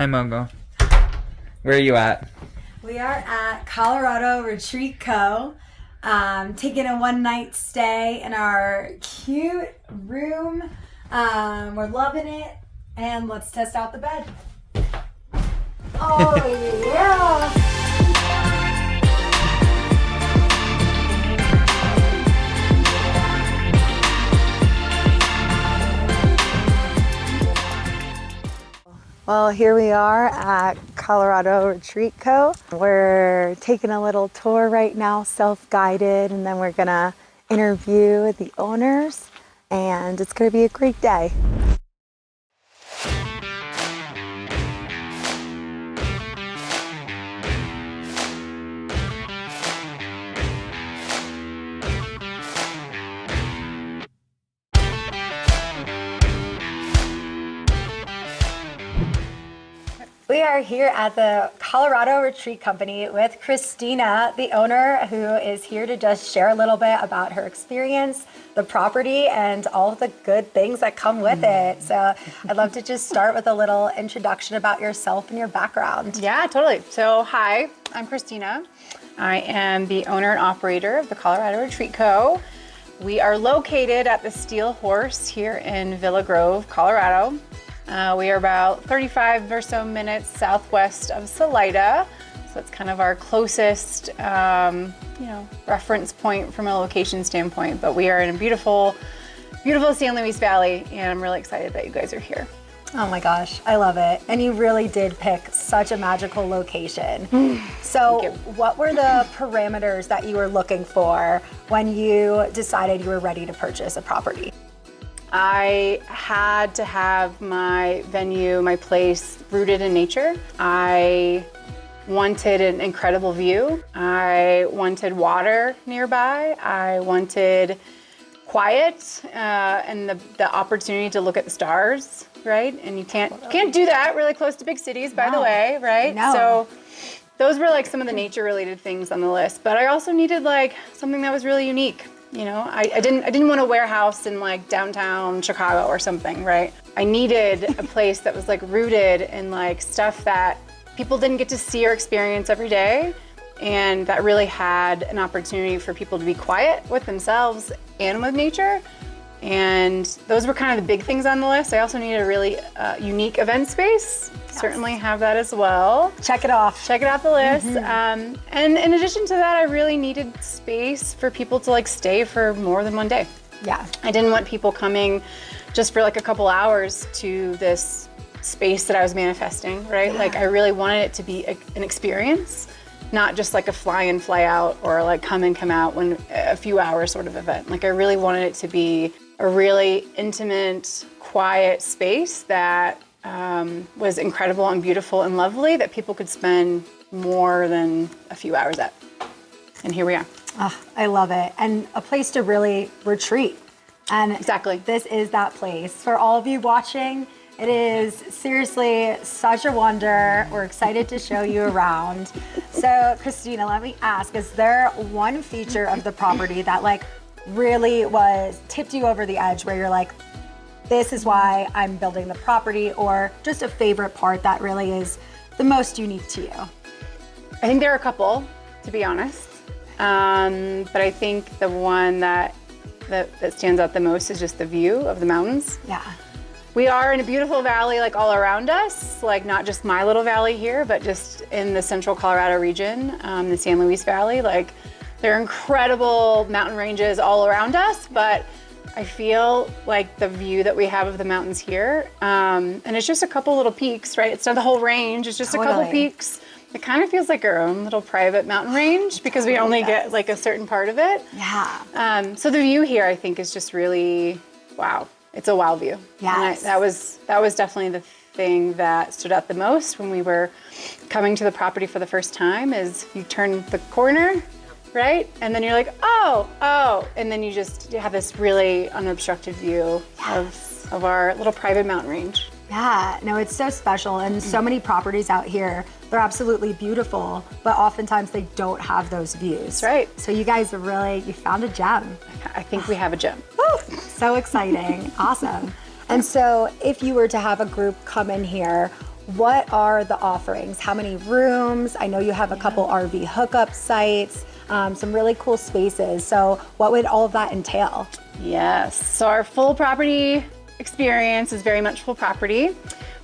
I'm Mogo. Where are you at? We are at Colorado Retreat Co. Taking a one-night stay in our cute room. We're loving it, and let's test out the bed. Oh yeah! Well, here we are at Colorado Retreat Co. We're taking a little tour right now, self-guided, and then we're gonna interview the owners, and it's gonna be a great day. We are here at the Colorado Retreat Company with Christina, the owner, who is here to just share a little bit about her experience, the property, and all of the good things that come with it. So I'd love to just start with a little introduction about yourself and your background. Yeah, totally. So hi, I'm Christina. I am the owner and operator of the Colorado Retreat Co. We are located at the Steel Horse here in Villa Grove, Colorado. We are about 35 or so minutes southwest of Salida, so that's kind of our closest, reference point from a location standpoint. But we are in a beautiful, beautiful San Luis Valley, and I'm really excited that you guys are here. Oh my gosh, I love it. And you really did pick such a magical location. So what were the parameters that you were looking for when you decided you were ready to purchase a property? I had to have my venue, my place rooted in nature. I wanted an incredible view. I wanted water nearby. I wanted quiet and the opportunity to look at the stars, right? And you can't do that really close to big cities, by the way, right? No. So those were like some of the nature related things on the list. But I also needed like something that was really unique. You know, I didn't want a warehouse in like downtown Chicago or something, right? I needed a place that was like rooted in like stuff that people didn't get to see or experience every day, and that really had an opportunity for people to be quiet with themselves and with nature. And those were kind of the big things on the list. I also needed a really unique event space. Yes. Certainly have that as well. Check it off. Check it off the list. And in addition to that, I really needed space for people to like stay for more than one day. Yeah. I didn't want people coming just for like a couple hours to this space that I was manifesting, right? Yeah. Like I really wanted it to be an experience, not just like a fly in, fly out, or like come in, come out when a few hours sort of event. Like I really wanted it to be a really intimate, quiet space that was incredible and beautiful and lovely that people could spend more than a few hours at. And here we are. Oh, I love it. And a place to really retreat. And exactly. This is that place. For all of you watching, it is seriously such a wonder. We're excited to show you around. So Christina, let me ask, is there one feature of the property that like really tipped you over the edge where you're like, this is why I'm building the property, or just a favorite part that really is the most unique to you? I think there are a couple, to be honest. But I think the one that stands out the most is just the view of the mountains. Yeah. We are in a beautiful valley like all around us, like not just my little valley here, but just in the central Colorado region, the San Luis Valley. Like there are incredible mountain ranges all around us, but I feel like the view that we have of the mountains here, and it's just a couple little peaks, right? It's not the whole range, it's just a couple peaks. It kind of feels like our own little private mountain range because we only get like a certain part of it. Yeah. So the view here I think is just really, wow. It's a wow view. Yes. And that was definitely the thing that stood out the most when we were coming to the property for the first time is you turn the corner, right? And then you're like, oh, and then you have this really unobstructed view of our little private mountain range. Yeah, no, it's so special, and so many properties out here, they're absolutely beautiful, but oftentimes they don't have those views. That's right. So you guys you found a gem. I think we have a gem. Woo, so exciting, awesome. And so if you were to have a group come in here, what are the offerings? How many rooms? I know you have a couple RV hookup sites, some really cool spaces. So what would all of that entail? Yes, so our full property experience is very much full property.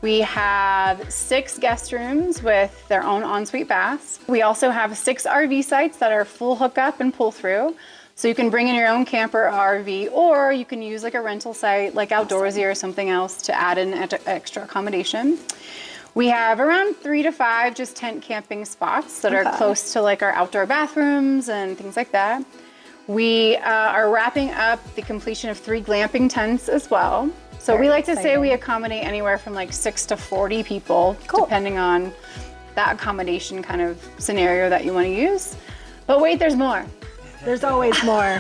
We have 6 guest rooms with their own ensuite baths. We also have 6 RV sites that are full hookup and pull through. So you can bring in your own camper or RV, or you can use like a rental site like Outdoorsy or something else to add in extra accommodation. We have around 3 to 5 just tent camping spots that are close to like our outdoor bathrooms and things like that. We are wrapping up the completion of 3 glamping tents as well. So we like to say we accommodate anywhere from like 6 to 40 people, depending on that accommodation kind of scenario that you want to use. But wait, there's more. There's always more.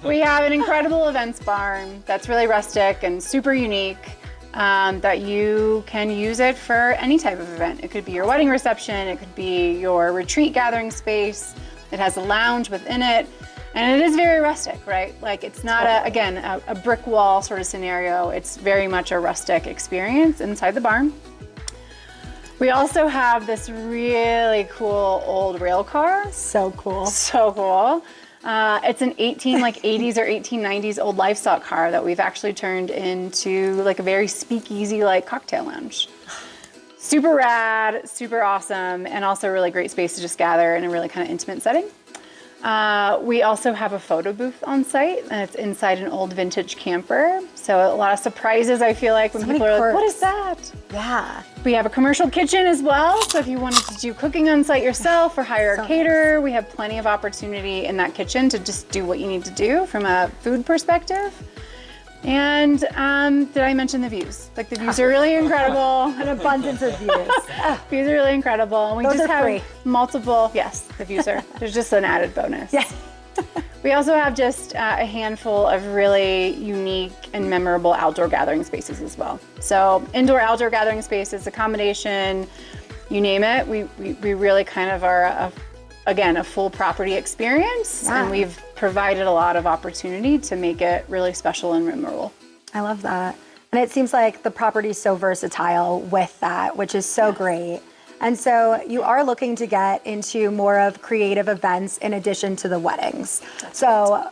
We have an incredible events barn that's really rustic and super unique, that you can use it for any type of event. It could be your wedding reception, it could be your retreat gathering space. It has a lounge within it. And it is very rustic, right? Like it's not, a brick wall sort of scenario. It's very much a rustic experience inside the barn. We also have this really cool old rail car. So cool. So cool. It's an 80s or 1890s old livestock car that we've actually turned into like a very speakeasy like cocktail lounge. Super rad, super awesome, and also a really great space to just gather in a really kind of intimate setting. We also have a photo booth on site, and it's inside an old vintage camper. So a lot of surprises, I feel like, when people are like, what is that? Yeah. We have a commercial kitchen as well. So if you wanted to do cooking on site yourself or hire a caterer, we have plenty of opportunity in that kitchen to just do what you need to do from a food perspective. And did I mention the views? Like the views are really incredible. An abundance of views. Views are really incredible. And we Those just are have free. multiple, yes, the views are, there's just an added bonus. Yes. We also have just a handful of really unique and memorable outdoor gathering spaces as well. So indoor, outdoor gathering spaces, accommodation, you name it. We really kind of are, a full property experience. Yeah. And we've provided a lot of opportunity to make it really special and memorable. I love that. And it seems like the property is so versatile with that, which is so great. And so you are looking to get into more of creative events in addition to the weddings.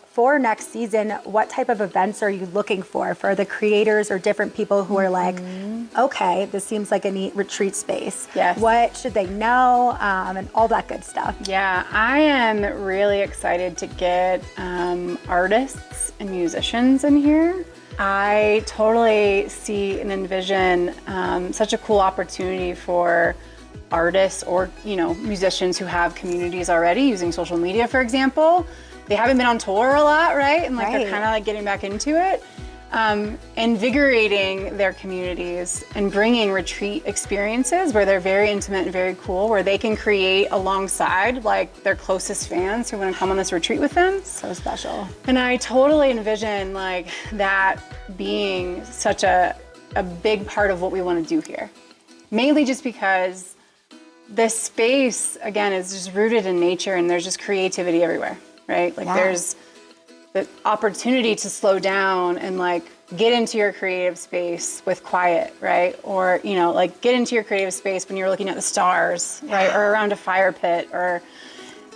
For next season, what type of events are you looking for the creators or different people who are like, okay, this seems like a neat retreat space. Yes. What should they know, and all that good stuff? Yeah, I am really excited to get artists and musicians in here. I totally see and envision such a cool opportunity for artists or musicians who have communities already using social media, for example. They haven't been on tour a lot, right? And they're kind of like getting back into it. Invigorating their communities and bringing retreat experiences where they're very intimate and very cool, where they can create alongside like their closest fans who want to come on this retreat with them. So special. And I totally envision like that being such a big part of what we want to do here. Mainly just because this space, again, is just rooted in nature and there's just creativity everywhere, right? Like there's the opportunity to slow down and like get into your creative space with quiet, right? Or, like get into your creative space when you're looking at the stars, right? Or around a fire pit or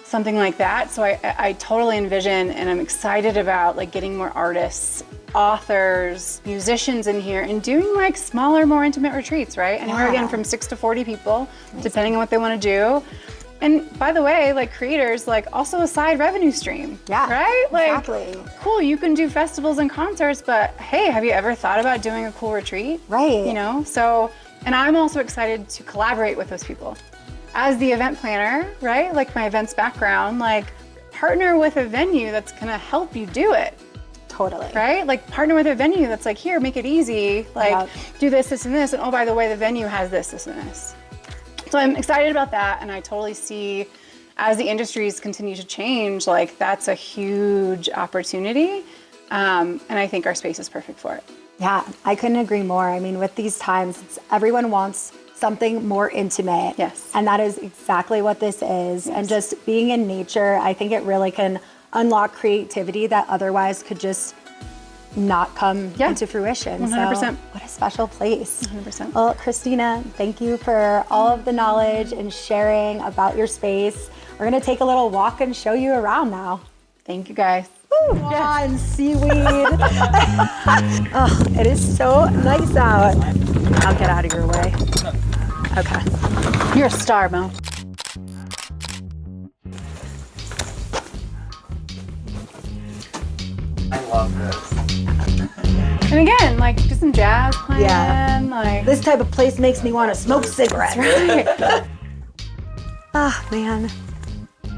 something like that. So I totally envision and I'm excited about like getting more artists, authors, musicians in here and doing like smaller, more intimate retreats, right? Anywhere again from 6 to 40 people, depending on what they want to do. And by the way, like creators, like also a side revenue stream, right? Like, exactly. Cool, you can do festivals and concerts, but hey, have you ever thought about doing a cool retreat? Right. So, and I'm also excited to collaborate with those people. As the event planner, right? Like my events background, like partner with a venue that's gonna help you do it. Totally. Right? Like partner with a venue that's like, here, make it easy. Like do this, this, and this. And oh, by the way, the venue has this, this, and this. So I'm excited about that. And I totally see as the industries continue to change, like that's a huge opportunity. And I think our space is perfect for it. Yeah, I couldn't agree more. I mean, with these times, everyone wants something more intimate. Yes. And that is exactly what this is. And just being in nature, I think it really can unlock creativity that otherwise could just not come into fruition. 100%. So what a special place. 100%. Well, Christina, thank you for all of the knowledge and sharing about your space. We're gonna take a little walk and show you around now. Thank you guys. Ooh, and seaweed. Oh, it is so nice out. I'll get out of your way. Okay. You're a star, Mo. I love this. And again, like just some jazz playing. Yeah. Like This type of place makes me want to smoke cigarettes. right. Oh, man.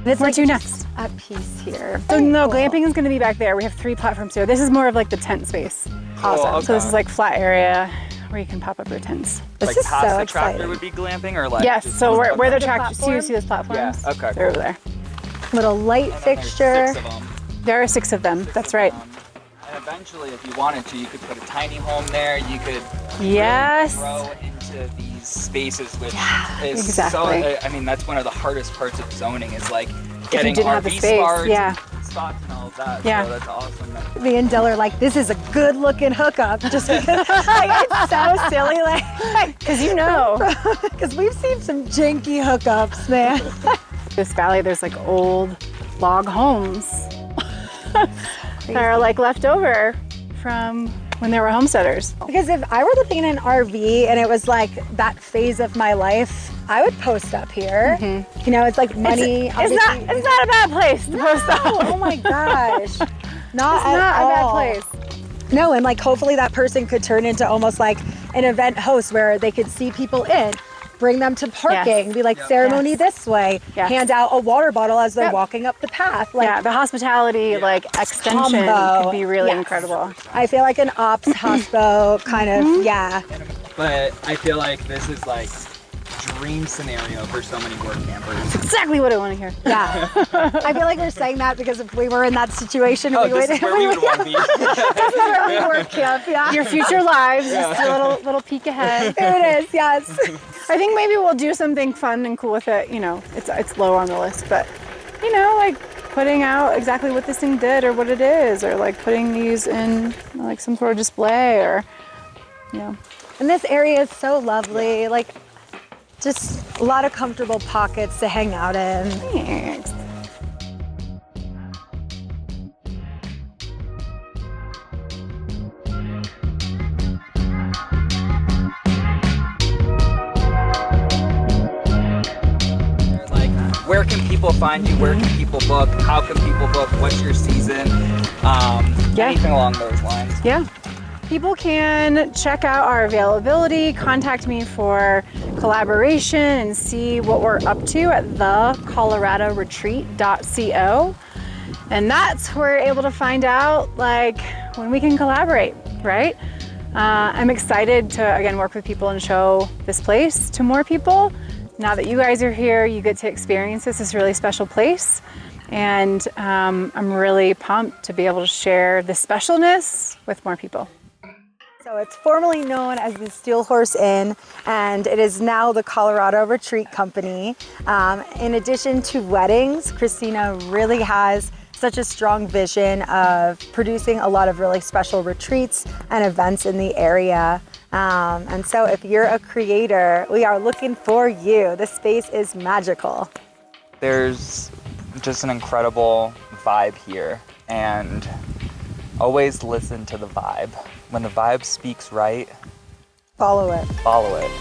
It's Where like to just next? at peace here. So no, glamping is going to be back there. We have 3 platforms here. This is more of like the tent space. Awesome. So this is like flat area where you can pop up your tents. This Like is past so the tractor exciting. would be glamping, or like Yes. just- So where the The tractor? So you platform? see those platforms? Yeah, okay, They're cool. over there. Little light And then there's fixture. 6 of them. There are 6 of them. That's right. And eventually, if you wanted to, you could put a tiny home there. You could Yes. really grow into these spaces, which is exactly. so. I mean, that's one of the hardest parts of zoning is like getting didn't have the RV space, spots yeah. and spots and all of that. Yeah. So that's awesome. Me and Dill are like, this is a good looking hookup. Just because like, it's so silly. Like, Because you know, because we've seen some janky hookups, man. this valley, there's like old log homes that are like left over from when they were homesteaders. Because if I were living in an RV and it was like that phase of my life, I would post up here. You know, it's like money. It's not a bad place to post up. Oh my gosh. Not at Not a all. bad place. No, and like hopefully that person could turn into almost like an event host where they could see people in, bring them to parking, Yes. be like ceremony Yes. this way, Yes. hand out a water bottle as they're Yep. walking up the path. Like, Yeah, the hospitality like extension Combo. could be really Yes. incredible. I feel like an ops hospo kind of, yeah. But I feel like this is like dream scenario for so many work campers. Exactly what I want to hear. Yeah. I feel like we're saying that because if we were in that situation, Oh, we would, this is where we would want to be. this is where we work camp, yeah. Your future lives, just a little peek ahead. Here it is, yes. I think maybe we'll do something fun and cool with it. You know, it's low on the list, but you know, like putting out exactly what this thing did or what it is, or like putting these in like some sort of display, or you know. And this area is so lovely, like just a lot of comfortable pockets to hang out in. Thanks. Like, where can people find you? Where can people book? How can people book? What's your season? Anything along those lines. Yeah. People can check out our availability, contact me for collaboration, and see what we're up to at thecoloradoretreat.co. And that's where we're able to find out like when we can collaborate, right? I'm excited to again work with people and show this place to more people. Now that you guys are here, you get to experience this really special place. And I'm really pumped to be able to share this specialness with more people. So it's formerly known as the Steel Horse Inn, and it is now the Colorado Retreat Company. In addition to weddings, Christina really has such a strong vision of producing a lot of really special retreats and events in the area. And so if you're a creator, we are looking for you. This space is magical. There's just an incredible vibe here, and always listen to the vibe. When the vibe speaks right, Follow it. follow it.